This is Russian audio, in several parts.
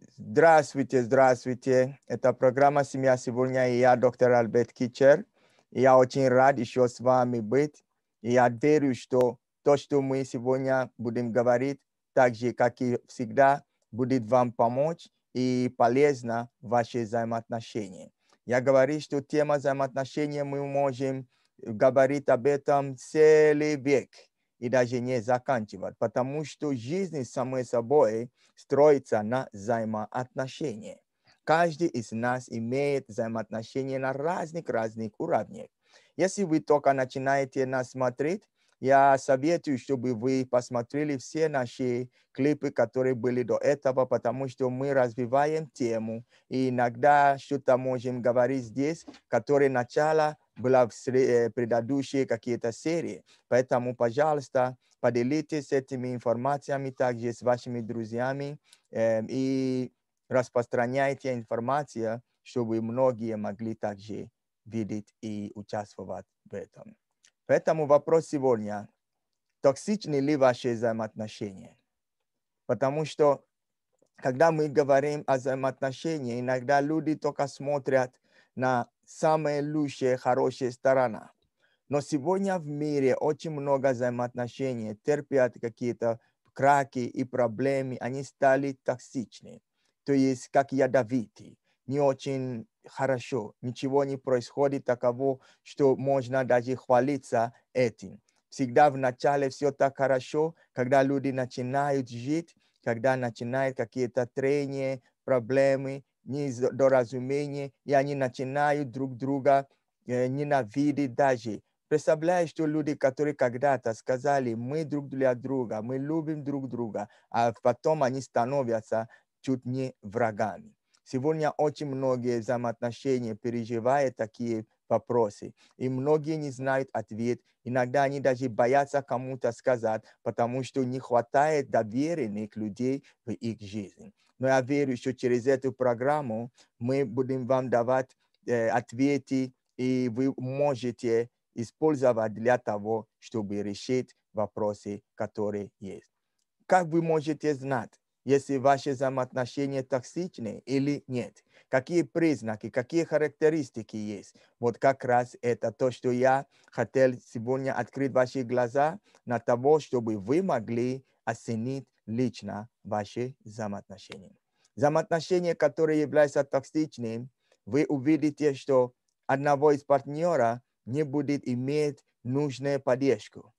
Здравствуйте, здравствуйте. Это программа «Семья сегодня» и я, доктор Альберт Кичер. И я очень рад еще с вами быть. И я верю, что то, что мы сегодня будем говорить, так же, как и всегда, будет вам помочь и полезно в ваших взаимоотношениях. Я говорю, что тема взаимоотношений мы можем говорить об этом целый век и даже не заканчивать, потому что жизнь самой собой строится на взаимоотношениях. Каждый из нас имеет взаимоотношения на разных уровнях. Если вы только начинаете нас смотреть, я советую, чтобы вы посмотрели все наши клипы, которые были до этого, потому что мы развиваем тему, и иногда что-то можем говорить здесь, которое начало было в предыдущие какие-то серии. Поэтому, пожалуйста, поделитесь этими информациями также с вашими друзьями и распространяйте информацию, чтобы многие могли также видеть и участвовать в этом. Поэтому вопрос сегодня: токсичны ли ваши взаимоотношения? Потому что, когда мы говорим о взаимоотношениях, иногда люди только смотрят на самые лучшие, хорошие стороны. Но сегодня в мире очень много взаимоотношений терпят какие-то краки и проблемы, они стали токсичны, то есть как ядовитые, не очень хорошо, ничего не происходит такого, что можно даже хвалиться этим. Всегда в начале все так хорошо, когда люди начинают жить, когда начинают какие-то трения, проблемы, недоразумения, и они начинают друг друга ненавидеть даже. Представляешь, что люди, которые когда-то сказали, мы друг для друга, мы любим друг друга, а потом они становятся чуть не врагами. Сегодня очень многие взаимоотношения переживают такие вопросы, и многие не знают ответ. Иногда они даже боятся кому-то сказать, потому что не хватает доверенных людей в их жизни. Но я верю, что через эту программу мы будем вам давать ответы, и вы можете использовать для того, чтобы решить вопросы, которые есть. Как вы можете знать, если ваши взаимоотношения токсичны или нет? Какие признаки, какие характеристики есть? Вот как раз это то, что я хотел сегодня открыть ваши глаза на того, чтобы вы могли оценить лично ваши взаимоотношения. Взаимоотношения, которые являются токсичными, вы увидите, что одного из партнера не будет иметь нужную поддержку,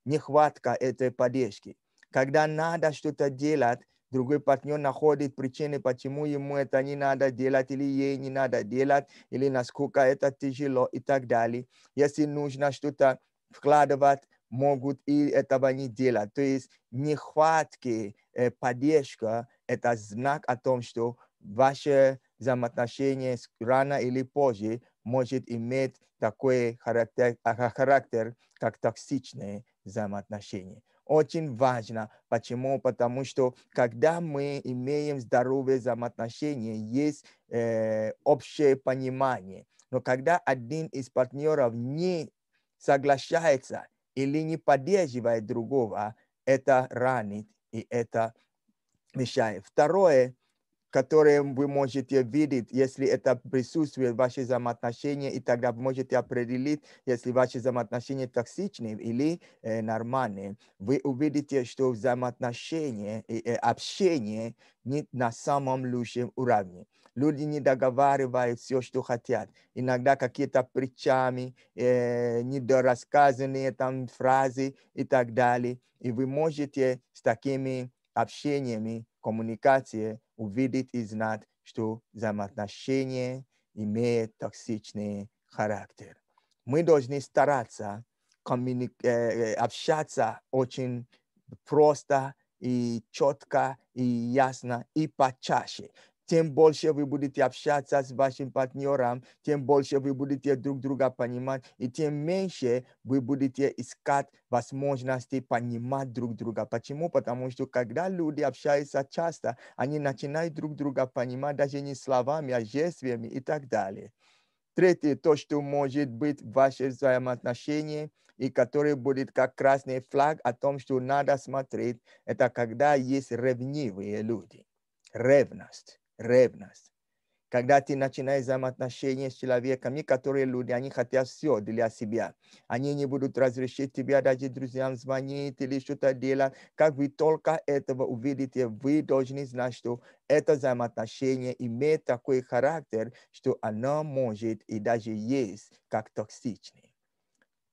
нехватка этой поддержки. Когда надо что-то делать, другой партнер находит причины, почему ему это не надо делать, или ей не надо делать, или насколько это тяжело и так далее. Если нужно что-то вкладывать, могут и этого не делать. То есть нехватки поддержка – это знак о том, что ваше взаимоотношение рано или позже может иметь такой характер как токсичные взаимоотношения. Очень важно. Почему? Потому что когда мы имеем здоровые взаимоотношения, есть общее понимание. Но когда один из партнеров не соглашается или не поддерживает другого, это ранит и это мешает. Второе, которые вы можете видеть, если это присутствует в ваших взаимоотношениях, и тогда вы можете определить, если ваши взаимоотношения токсичны или нормальные. Вы увидите, что взаимоотношения и общение не на самом лучшем уровне. Люди не договаривают все, что хотят. Иногда какие-то притчами, недорассказанные там фразы и так далее. И вы можете с такими общениями, коммуникацией увидеть и знать, что взаимоотношения имеют токсичный характер. Мы должны стараться общаться очень просто и четко, и ясно, и почаще. Тем больше вы будете общаться с вашим партнером, тем больше вы будете друг друга понимать, и тем меньше вы будете искать возможности понимать друг друга. Почему? Потому что когда люди общаются часто, они начинают друг друга понимать даже не словами, а жестами и так далее. Третье, то, что может быть в ваших взаимоотношениях и который будет как красный флаг о том, что надо смотреть, это когда есть ревнивые люди. ревность, ревность. Когда ты начинаешь взаимоотношения с человеком, некоторые люди, они хотят все для себя. Они не будут разрешить тебя даже друзьям звонить или что-то делать. Как вы только этого увидите, вы должны знать, что это взаимоотношение имеет такой характер, что оно может и даже есть как токсичный.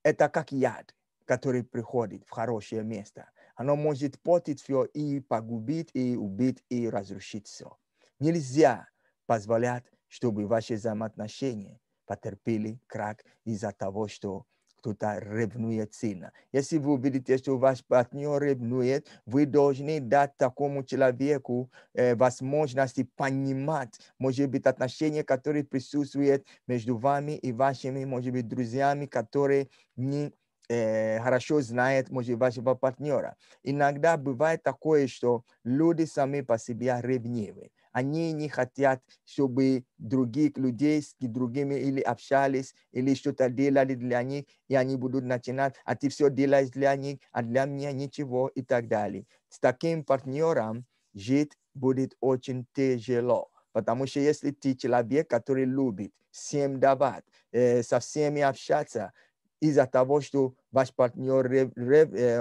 Это как яд, который приходит в хорошее место. Оно может портить все и погубить, и убить, и разрушить все. Нельзя позволять, чтобы ваши взаимоотношения потерпели крах из-за того, что кто-то ревнует сильно. Если вы увидите, что ваш партнер ревнует, вы должны дать такому человеку возможность понимать, может быть, отношения, которые присутствуют между вами и вашими, может быть, друзьями, которые не хорошо знают, может, вашего партнера. Иногда бывает такое, что люди сами по себе ревнивы. Они не хотят, чтобы других людей с другими или общались, или что-то делали для них, и они будут начинать, а ты все делаешь для них, а для меня ничего, и так далее. С таким партнером жить будет очень тяжело. Потому что если ты человек, который любит всем давать, со всеми общаться, из-за того, что ваш партнер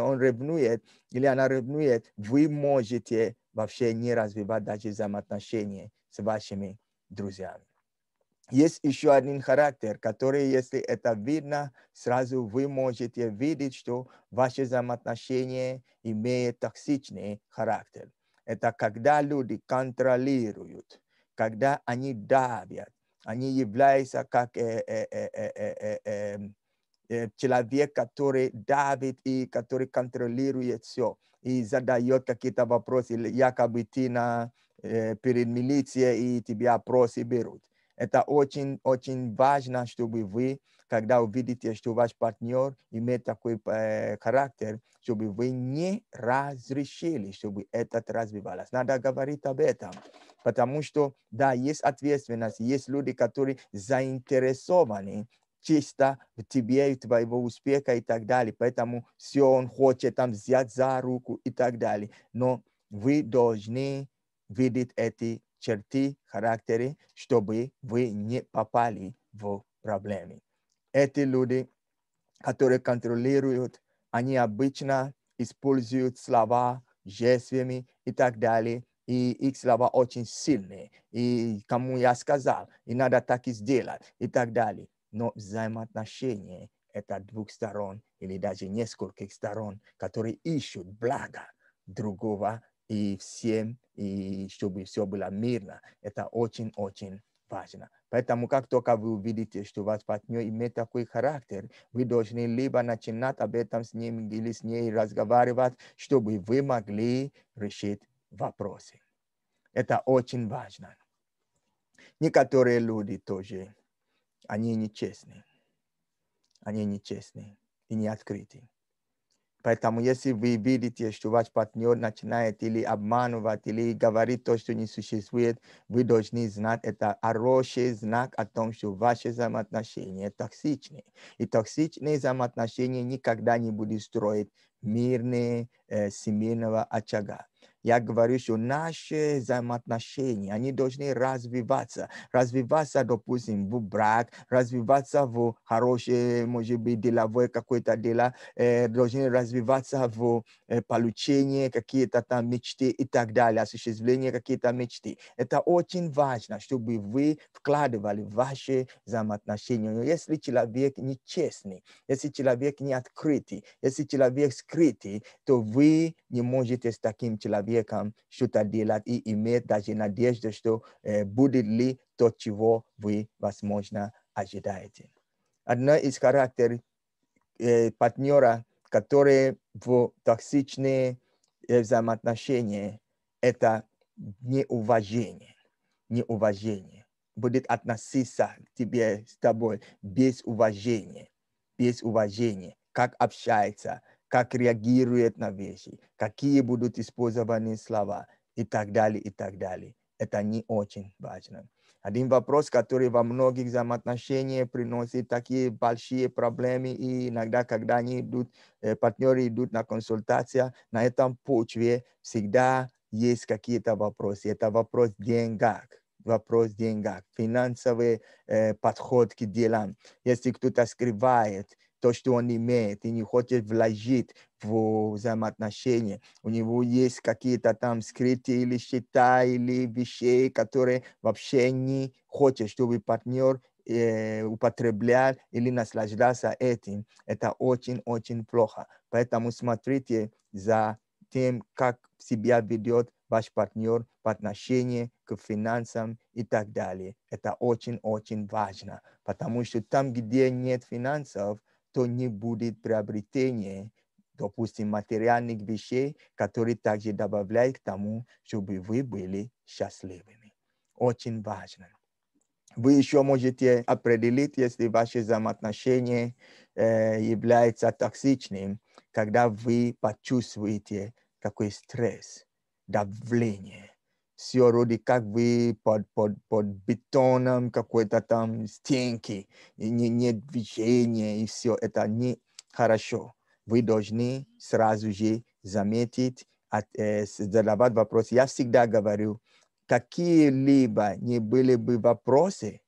он ревнует или она ревнует, вы можете вообще не развивать даже взаимоотношения с вашими друзьями. Есть еще один характер, который, если это видно, сразу вы можете видеть, что ваши взаимоотношения имеют токсичный характер. Это когда люди контролируют, когда они давят, они являются как человек, который давит и который контролирует все и задает какие-то вопросы, якобы ты перед милицией и тебя опросы берут. Это очень важно, чтобы вы, когда увидите, что ваш партнер имеет такой характер, чтобы вы не разрешили, чтобы это развивалось. Надо говорить об этом, потому что, да, есть ответственность, есть люди, которые заинтересованы чисто в тебе и твоего успеха и так далее. Поэтому все он хочет там взять за руку и так далее. Но вы должны видеть эти черты характера, чтобы вы не попали в проблемы. Эти люди, которые контролируют, они обычно используют слова, жестами и так далее. И их слова очень сильные. И кому я сказал, и надо так и сделать, и так далее. Но взаимоотношения – это двух сторон или даже нескольких сторон, которые ищут благо другого и всем, и чтобы все было мирно. Это очень-очень важно. Поэтому как только вы увидите, что ваш партнер имеет такой характер, вы должны либо начинать об этом с ним или с ней разговаривать, чтобы вы могли решить вопросы. Это очень важно. Некоторые люди тоже, они нечестны. Они нечестны и не открыты. Поэтому если вы видите, что ваш партнер начинает или обманывать, или говорит то, что не существует, вы должны знать, это хороший знак о том, что ваши взаимоотношения токсичны. И токсичные взаимоотношения никогда не будут строить мирные семейного очага. Я говорю, что наши взаимоотношения, они должны развиваться. Развиваться, допустим, в брак, развиваться в хорошее, может быть, деловое какое-то дело, должны развиваться в получении какие-то там мечты и так далее, осуществление какие-то мечты. Это очень важно, чтобы вы вкладывали в ваши взаимоотношения. Но если человек нечестный, если человек не открытый, если человек скрытый, то вы не можете с таким человеком что-то делать и иметь даже надежду, что будет ли то, чего вы, возможно, ожидаете. Одно из характеров партнера, которые в токсичные взаимоотношения, это неуважение. Неуважение. Будет относиться к тебе, с тобой без уважения. Без уважения. Как общается, как реагирует на вещи, какие будут использованы слова и так далее, и так далее. Это не очень важно. Один вопрос, который во многих взаимоотношениях приносит такие большие проблемы, и иногда, когда они идут, партнеры идут на консультацию, на этом почве всегда есть какие-то вопросы. Это вопрос денег, финансовый подход к делам. Если кто-то скрывает то, что он имеет, и не хочет вложить в взаимоотношения, у него есть какие-то там скрытые или счета, или вещи, которые вообще не хочет, чтобы партнер употреблял или наслаждался этим. Это очень-очень плохо. Поэтому смотрите за тем, как себя ведет ваш партнер по отношению к финансам и так далее. Это очень-очень важно, потому что там, где нет финансов, то не будет приобретения, допустим, материальных вещей, которые также добавляют к тому, чтобы вы были счастливыми. Очень важно. Вы еще можете определить, если ваши взаимоотношения являются токсичными, когда вы почувствуете какой стресс, давление. Все вроде как вы под бетоном какой-то там стенки, и нет движения, и все это не хорошо. Вы должны сразу же заметить, задавать вопрос. Я всегда говорю, какие-либо не были бы вопросы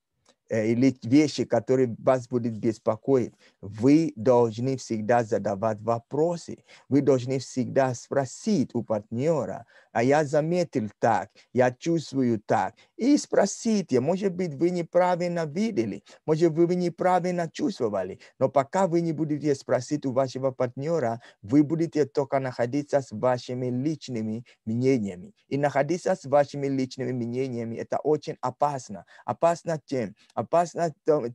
или вещи, которые вас будут беспокоить, вы должны всегда задавать вопросы. Вы должны всегда спросить у партнера, а я заметил так, я чувствую так. И спросите, может быть, вы неправильно видели, может быть, вы неправильно чувствовали. Но пока вы не будете спросить у вашего партнера, вы будете только находиться с вашими личными мнениями. И находиться с вашими личными мнениями – это очень опасно. Опасно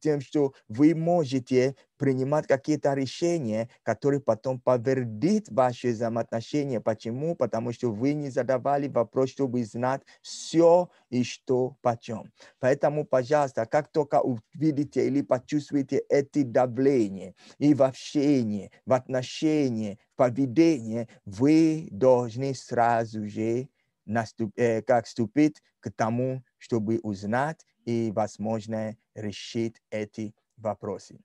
тем, что вы можете принимать какие-то решения, которые потом повредят ваши взаимоотношения. Почему? Потому что вы не задавали вопрос, чтобы знать все и что почем. Поэтому, пожалуйста, как только увидите или почувствуете эти давления и в общении, в отношении, в поведении, вы должны сразу же как вступить к тому, чтобы узнать и, возможно, решить эти вопросы.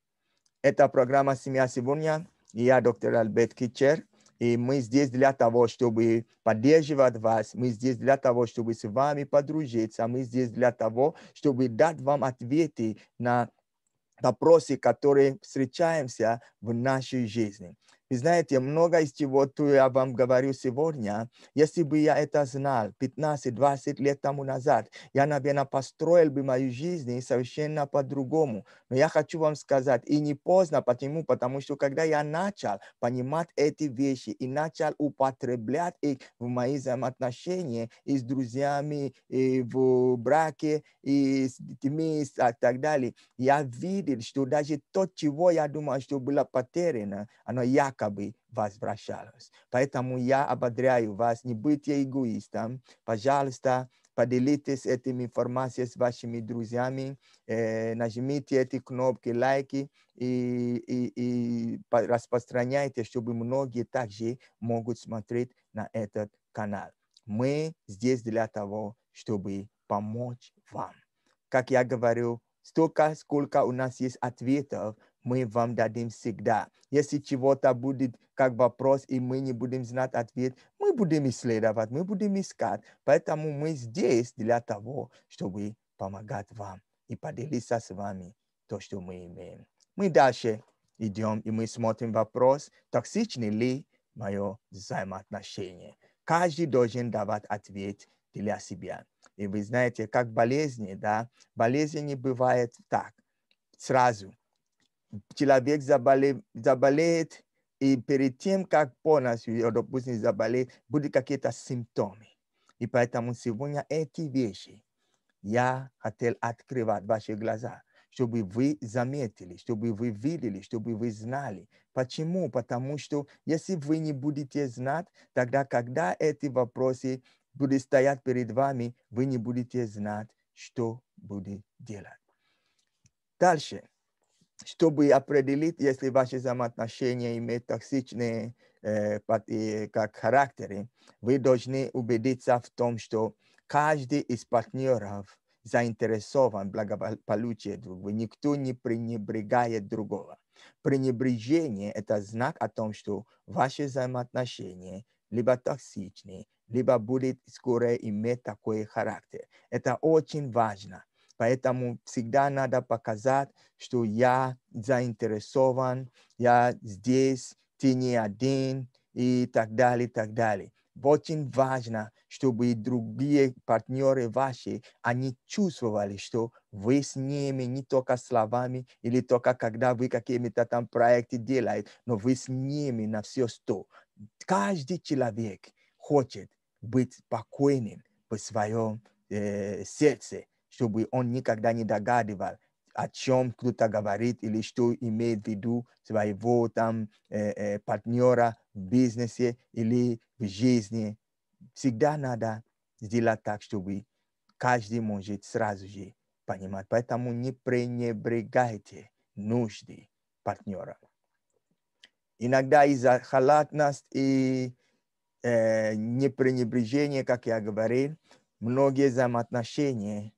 Это программа «Семья сегодня». Я доктор Альберт Китчер. И мы здесь для того, чтобы поддерживать вас. Мы здесь для того, чтобы с вами подружиться. Мы здесь для того, чтобы дать вам ответы на вопросы, которые встречаемся в нашей жизни. Вы знаете, много из чего, что я вам говорю сегодня, если бы я это знал 15-20 лет тому назад, я, наверное, построил бы мою жизнь совершенно по-другому. Но я хочу вам сказать, и не поздно, почему? Потому что когда я начал понимать эти вещи и начал употреблять их в мои взаимоотношения и с друзьями, и в браке, и с детьми, и так далее, я видел, что даже то, чего я думал, что было потеряно, оно якобы возвращалось. Поэтому я ободряю вас, не будьте эгоистом. Пожалуйста, поделитесь этими информацией с вашими друзьями, нажмите эти кнопки лайки и распространяйте, чтобы многие также могут смотреть на этот канал. Мы здесь для того, чтобы помочь вам. Как я говорю, столько, сколько у нас есть ответов, мы вам дадим всегда. Если чего-то будет как вопрос, и мы не будем знать ответ, мы будем исследовать, мы будем искать. Поэтому мы здесь для того, чтобы помогать вам и поделиться с вами то, что мы имеем. Мы дальше идем, и мы смотрим вопрос, токсичны ли мое взаимоотношение. Каждый должен давать ответ для себя. И вы знаете, как болезни, да, болезни не бывает так, сразу. Человек заболеет, и перед тем, как полностью, допустим, заболеть, будут какие-то симптомы. И поэтому сегодня эти вещи я хотел открывать ваши глаза, чтобы вы заметили, чтобы вы видели, чтобы вы знали. Почему? Потому что если вы не будете знать, тогда, когда эти вопросы будут стоять перед вами, вы не будете знать, что будет делать. Дальше. Чтобы определить, если ваши взаимоотношения имеют токсичные как характеры, вы должны убедиться в том, что каждый из партнеров заинтересован в благополучии другого. Никто не пренебрегает другого. Пренебрежение – это знак о том, что ваши взаимоотношения либо токсичны, либо будет скоро иметь такой характер. Это очень важно. Поэтому всегда надо показать, что я заинтересован, я здесь, ты не один, и так далее, и так далее. Очень важно, чтобы другие партнеры ваши, они чувствовали, что вы с ними не только словами или только когда вы какие-то там проекты делаете, но вы с ними на все 100. Каждый человек хочет быть спокойным в своем сердце, чтобы он никогда не догадывал, о чем кто-то говорит или что имеет в виду своего там партнера в бизнесе или в жизни. Всегда надо сделать так, чтобы каждый может сразу же понимать. Поэтому не пренебрегайте нужды партнера. Иногда из-за халатности и непренебрежения, как я говорил, многие взаимоотношения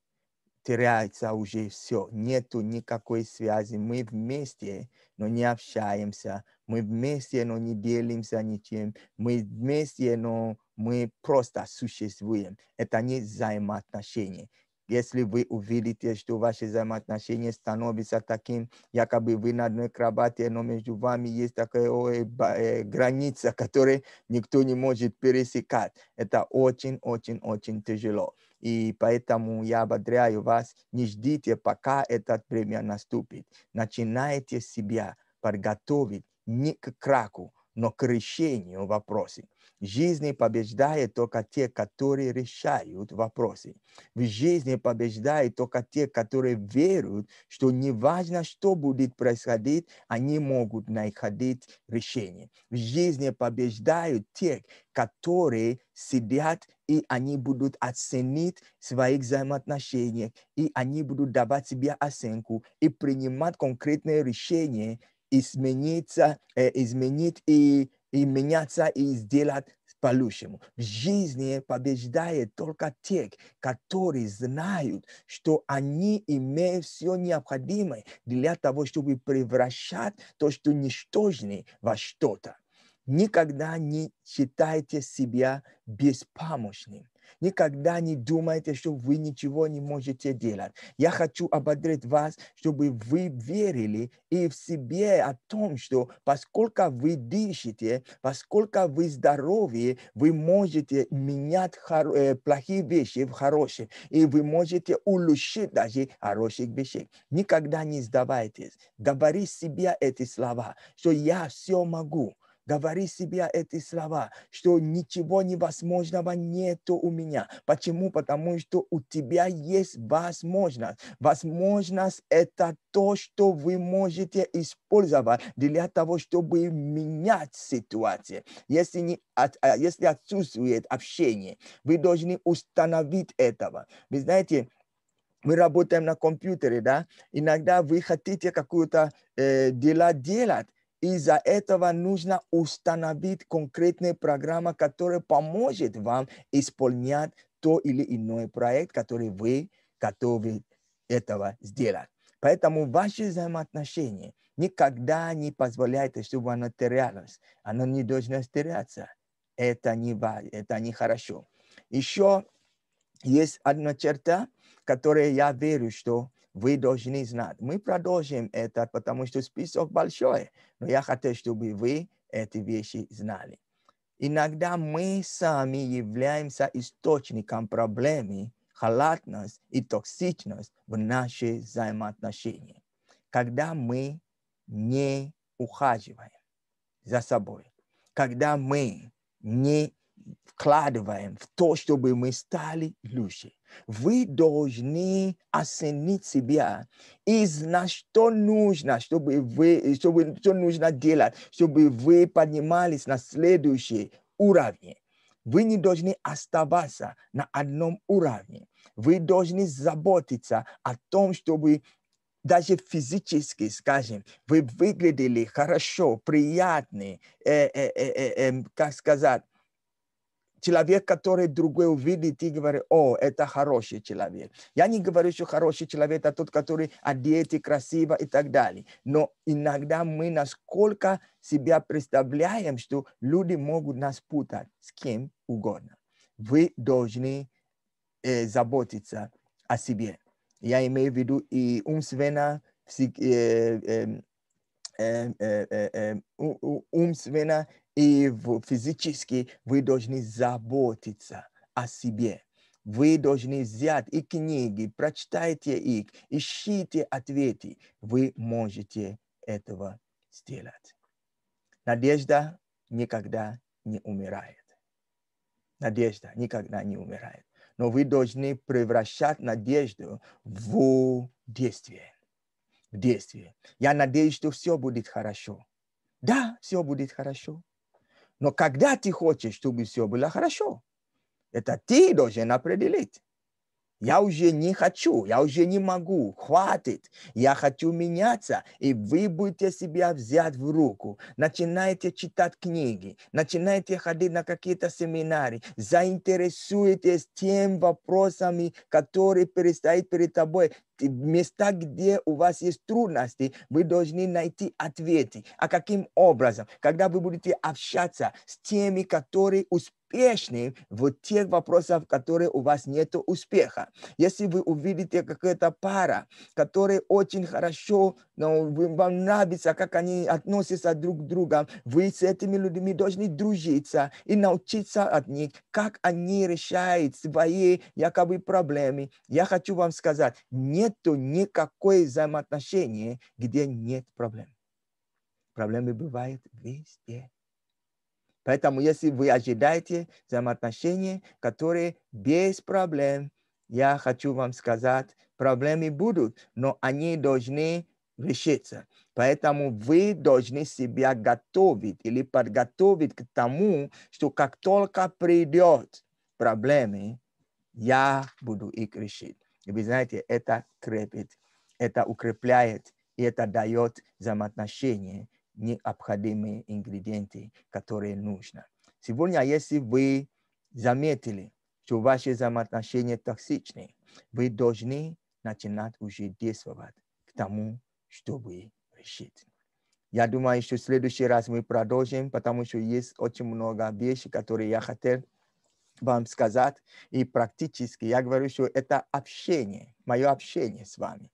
теряется уже все, нету никакой связи. Мы вместе, но не общаемся. Мы вместе, но не делимся ничем. Мы вместе, но мы просто существуем. Это не взаимоотношения. Если вы увидите, что ваши взаимоотношения становятся таким, якобы вы на одной кровати, но между вами есть такая граница, которую никто не может пересекать. Это очень тяжело. И поэтому я ободряю вас, не ждите, пока это время наступит. Начинайте себя подготовить не к краку, но к решению вопроса. В жизни побеждают только те, которые решают вопросы. В жизни побеждают только те, которые верят, что неважно, что будет происходить, они могут находить решение. В жизни побеждают те, которые сидят, и они будут оценить свои взаимоотношения, и они будут давать себе оценку и принимать конкретные решения, изменить и меняться и сделать по-лучшему. В жизни побеждает только те, которые знают, что они имеют все необходимое для того, чтобы превращать то, что ничтожное, во что-то. Никогда не считайте себя беспомощным. Никогда не думайте, что вы ничего не можете делать. Я хочу ободрить вас, чтобы вы верили и в себе о том, что поскольку вы дышите, поскольку вы здоровы, вы можете менять плохие вещи в хорошие, и вы можете улучшить даже хороших вещей. Никогда не сдавайтесь. Говори себе эти слова, что я все могу. Говори себе эти слова, что ничего невозможного нету у меня. Почему? Потому что у тебя есть возможность. Возможность – это то, что вы можете использовать для того, чтобы менять ситуацию. Если отсутствует общение, вы должны установить этого. Вы знаете, мы работаем на компьютере, да? Иногда вы хотите какое-то дело делать. Из-за этого нужно установить конкретная программа, которая поможет вам исполнять то или иной проект, который вы готовы этого сделать. Поэтому ваши взаимоотношения никогда не позволяйте, чтобы оно терялось. Оно не должно теряться. Это не хорошо. Еще есть одна черта, которую я верю, что вы должны знать. Мы продолжим это, потому что список большой, но я хотел, чтобы вы эти вещи знали. Иногда мы сами являемся источником проблемы, халатность и токсичность в наших взаимоотношениях. Когда мы не ухаживаем за собой, когда мы не вкладываем в то, чтобы мы стали лучше. Вы должны оценить себя и знать, что нужно, что нужно делать, чтобы вы поднимались на следующий уровень. Вы не должны оставаться на одном уровне. Вы должны заботиться о том, чтобы даже физически, скажем, вы выглядели хорошо, приятный, как сказать, человек, который другой увидит и говорит: о, это хороший человек. Я не говорю, что хороший человек – это тот, который одет и красиво и так далее. Но иногда мы насколько себя представляем, что люди могут нас путать с кем угодно. вы должны заботиться о себе. Я имею в виду и умственно, умственно и физически вы должны заботиться о себе. Вы должны взять и книги, прочитайте их, ищите ответы. Вы можете этого сделать. Надежда никогда не умирает. Надежда никогда не умирает. Но вы должны превращать надежду в действие. В действие. Я надеюсь, что все будет хорошо. Да, все будет хорошо. Но когда ты хочешь, чтобы все было хорошо, это ты должен определить. Я уже не хочу, я уже не могу, хватит. Я хочу меняться, и вы будете себя взять в руку. Начинайте читать книги, начинайте ходить на какие-то семинары, заинтересуйтесь тем вопросами, которые предстоят перед тобой. Места, где у вас есть трудности, вы должны найти ответы. А каким образом? Когда вы будете общаться с теми, которые успешны в тех вопросах, в которых у вас нет успеха. Если вы увидите какая-то пара, которая очень хорошо, но вам нравится, как они относятся друг к другу, вы с этими людьми должны дружиться и научиться от них, как они решают свои якобы проблемы. Я хочу вам сказать, нету никакой взаимоотношения, где нет проблем. Проблемы бывают везде. Поэтому, если вы ожидаете взаимоотношения, которые без проблем, я хочу вам сказать, проблемы будут, но они должны решиться. Поэтому вы должны себя готовить или подготовить к тому, что как только придет проблемы, я буду их решить. И вы знаете, это крепит, это укрепляет, и это дает взаимоотношения необходимые ингредиенты, которые нужны. Сегодня, если вы заметили, что ваши взаимоотношения токсичны, вы должны начинать уже действовать к тому, чтобы решить. Я думаю, что в следующий раз мы продолжим, потому что есть очень много вещей, которые я хотел вам сказать. И практически я говорю, что это общение, мое общение с вами.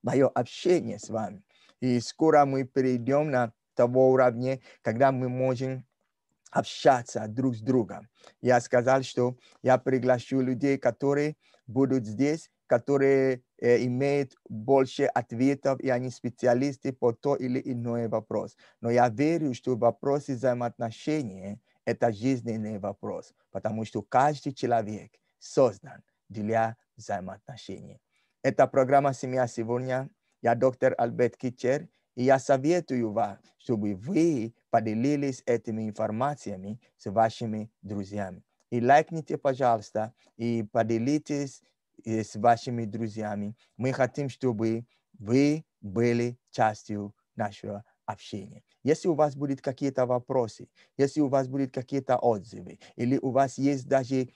Мое общение с вами. И скоро мы перейдем на того уровня, когда мы можем общаться друг с другом. Я сказал, что я приглашу людей, которые будут здесь, которые имеют больше ответов, и они специалисты по то или иной вопрос. Но я верю, что вопросы взаимоотношений – это жизненный вопрос, потому что каждый человек создан для взаимоотношений. Это программа «Семья сегодня». Я доктор Альберт Китчер, и я советую вам, чтобы вы поделились этими информациями с вашими друзьями. И лайкните, пожалуйста, и поделитесь с вашими друзьями. Мы хотим, чтобы вы были частью нашего общения. Если у вас будут какие-то вопросы, если у вас будут какие-то отзывы, или у вас есть даже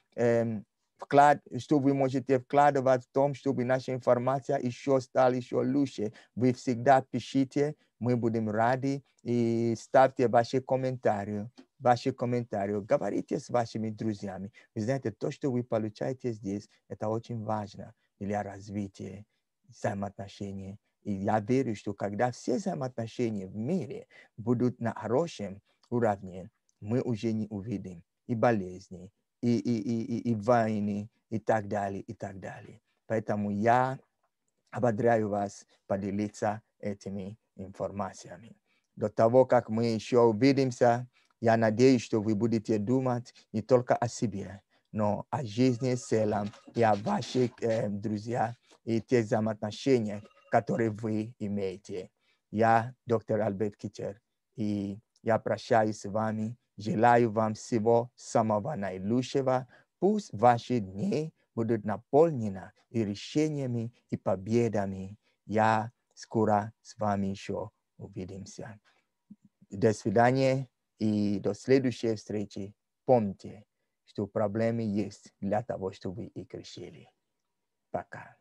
вклад, что вы можете вкладывать в том, чтобы наша информация еще стала еще лучше, вы всегда пишите, мы будем рады, и ставьте ваши комментарии. Говорите с вашими друзьями. Вы знаете, то, что вы получаете здесь, это очень важно для развития взаимоотношений. И я верю, что когда все взаимоотношения в мире будут на хорошем уровне, мы уже не увидим и болезни, и войны, и так далее, и так далее. Поэтому я ободряю вас поделиться этими информациями. До того, как мы еще увидимся, я надеюсь, что вы будете думать не только о себе, но о жизни в целом и о ваших друзьях и тех взаимоотношениях, которые вы имеете. Я доктор Альберт Китчер, и я прощаюсь с вами. Желаю вам всего самого наилучшего. Пусть ваши дни будут наполнены и решениями, и победами. Я скоро с вами еще увидимся. До свидания и до следующей встречи. Помните, что проблемы есть для того, чтобы их решили. Пока.